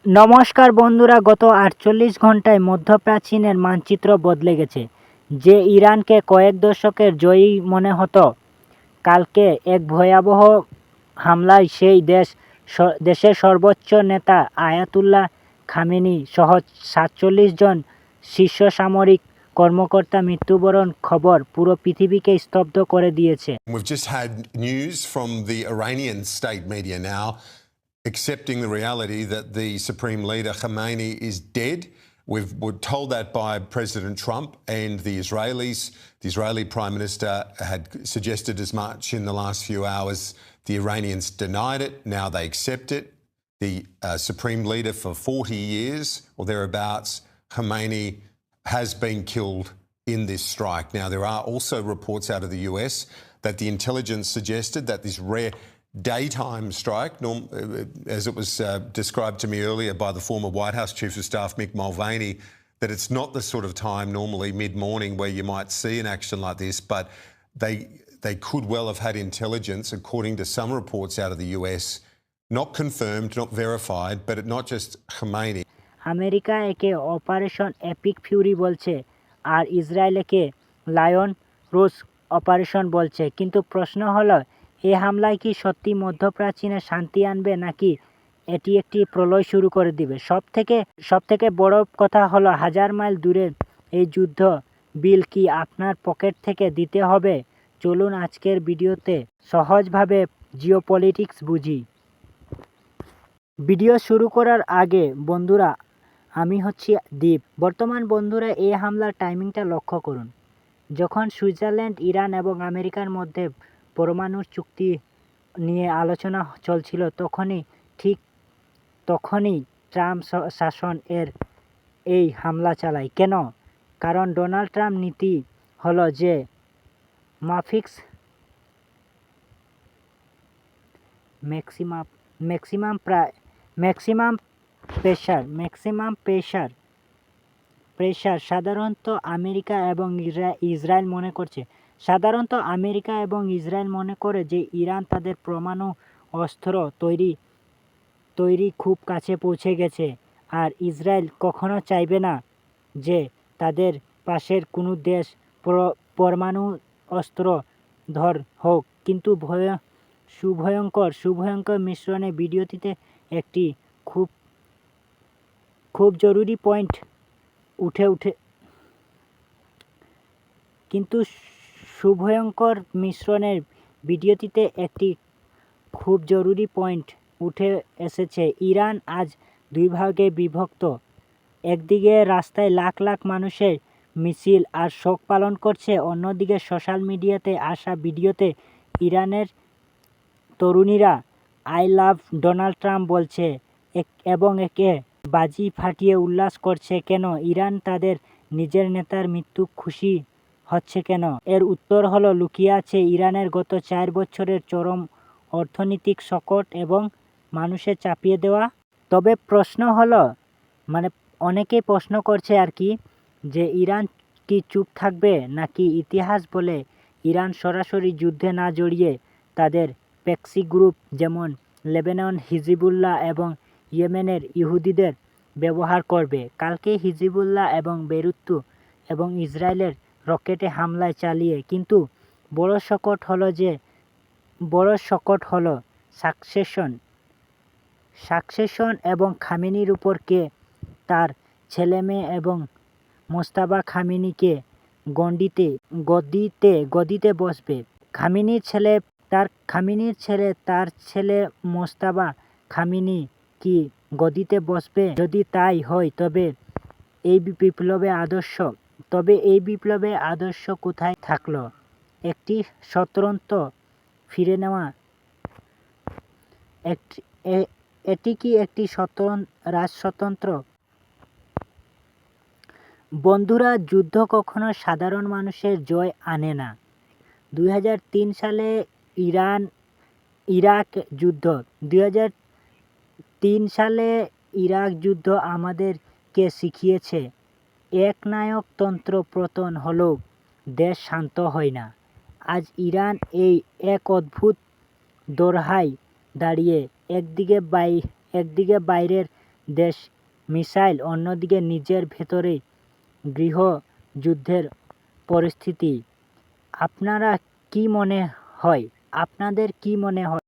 নমস্কার বন্ধুরা, গত ৪৮ ঘণ্টায় মধ্যপ্রাচ্যের মানচিত্র বদলে গেছে। যে ইরানকে কয়েক দশকের জয়ী মনে হতো, কালকে এক ভয়াবহ হামলায় সেই দেশের সর্বোচ্চ নেতা আয়াতুল্লাহ খামেনি সহ ৪৭ জন শীর্ষ সামরিক কর্মকর্তা মৃত্যুবরণ খবর পুরো পৃথিবীকে স্তব্ধ করে দিয়েছে। We've just had news from the Iranian state media now accepting the reality that the Supreme Leader Khamenei is dead. We're told that by President Trump and the Israelis. The Israeli Prime Minister had suggested as much in the last few hours. The Iranians denied it. Now they accept it. The Supreme Leader for 40 years or thereabouts, Khamenei, has been killed in this strike. Now, there are also reports out of the US that the intelligence suggested that this rare daytime strike, as it was described to me earlier by the former White House Chief of Staff Mick Mulvaney, that it's not the sort of time normally mid-morning where you might see an action like this, but they could well have had intelligence, according to some reports out of the US, not confirmed, not verified, but not just Khamenei. America একে operation epic Fury বলছে, আর Israel একে lion রোজ operation বলছে। কিন্তু প্রশ্ন হলো, এই হামলায় কি সত্যি মধ্যপ্রাচ্যে শান্তি আনবে, নাকি এটি একটি প্রলয় শুরু করে দিবে? সবথেকে বড় কথা হলো, 1000 মাইল দূরে এই যুদ্ধ বিল কি আপনার পকেট থেকে দিতে হবে? চলুন আজকের ভিডিওতে সহজভাবে জিওপলিটিক্স বুঝি। ভিডিও শুরু করার আগে বন্ধুরা, আমি হচ্ছি দীপ। বর্তমান বন্ধুরা, এই হামলার টাইমিংটা লক্ষ্য করুন। যখন সুইজারল্যান্ড, ইরান এবং আমেরিকার মধ্যে পরমাণু চুক্তি নিয়ে আলোচনা চলছিল, তখনই ট্রাম্প শাসন এই হামলা চালায়। কেন? কারণ ডোনাল্ড ট্রাম্প নীতি হলো যে ম্যাক্সিমাম প্রেশার সাধারণত আমেরিকা এবং ইসরায়েল মনে করে যে ইরান তাদের পরমাণু অস্ত্র তৈরি খুব কাছে পৌঁছে গেছে, আর ইসরায়েল কখনো চাইবে না যে তাদের পাশের কোনো দেশ পরমাণু অস্ত্রধর হোক। কিন্তু সুভয়ঙ্কর মিশ্রণে ভিডিওটিতে একটি খুব জরুরি পয়েন্ট উঠে এসেছে। ইরান আজ দুই ভাগে বিভক্ত। একদিকে রাস্তায় লাখ লাখ মানুষের মিছিল আর শোক পালন করছে, অন্যদিকে সোশ্যাল মিডিয়াতে আসা ভিডিওতে ইরানের তরুণীরা আই লাভ ডোনাল্ড ট্রাম্প বলছে এবং একে বাজি ফাটিয়ে উল্লাস করছে। কেন ইরান তাদের নিজের নেতার মৃত্যু খুশি হচ্ছে কেন? এর উত্তর হলো লুকিয়ে আছে ইরানের গত 4 বছরের চরম অর্থনৈতিক সংকট এবং মানুষের চাপিয়ে দেওয়া। তবে প্রশ্ন হলো, অনেকেই প্রশ্ন করছে আর কি, যে ইরান কি চুপ থাকবে, নাকি ইতিহাস বলে ইরান সরাসরি যুদ্ধে না জড়িয়ে তাদের প্রক্সি গ্রুপ যেমন লেবানন, হিজবুল্লাহ এবং ইয়েমেনের ইহুদিদের ব্যবহার করবে? কালকে হিজবুল্লাহ এবং বেইরুত এবং ইসরায়েলের রকেটে হামলায় চালিয়ে, কিন্তু বড় সংকট হলো সাকসেশন এবং খামেনির উপর কে তার ছেলেমেয়ে এবং মোজতাবা খামেনিকে গদিতে বসবে। খামেনির ছেলে তার ছেলে মোজতাবা খামেনি কি গদিতে বসবে? যদি তাই হয়, তবে এই বিপ্লবের আদর্শ কোথায় থাকলো? একটি ফিরে নেওয়া, এটি কি একটি রাজতন্ত্র? বন্ধুরা, যুদ্ধ কখনো সাধারণ মানুষের জয় আনে না। 2003 সালে ইরাক যুদ্ধ আমাদেরকে শিখিয়েছে, একনায়কতন্ত্র পতন হলেও দেশ শান্ত হয় না। আজ ইরান এক অদ্ভুত দোরহায় দাঁড়িয়ে। একদিকে বাইরের দেশ মিসাইল, অন্যদিকে নিজের ভেতরেই গৃহযুদ্ধের পরিস্থিতি। আপনাদের কি মনে হয়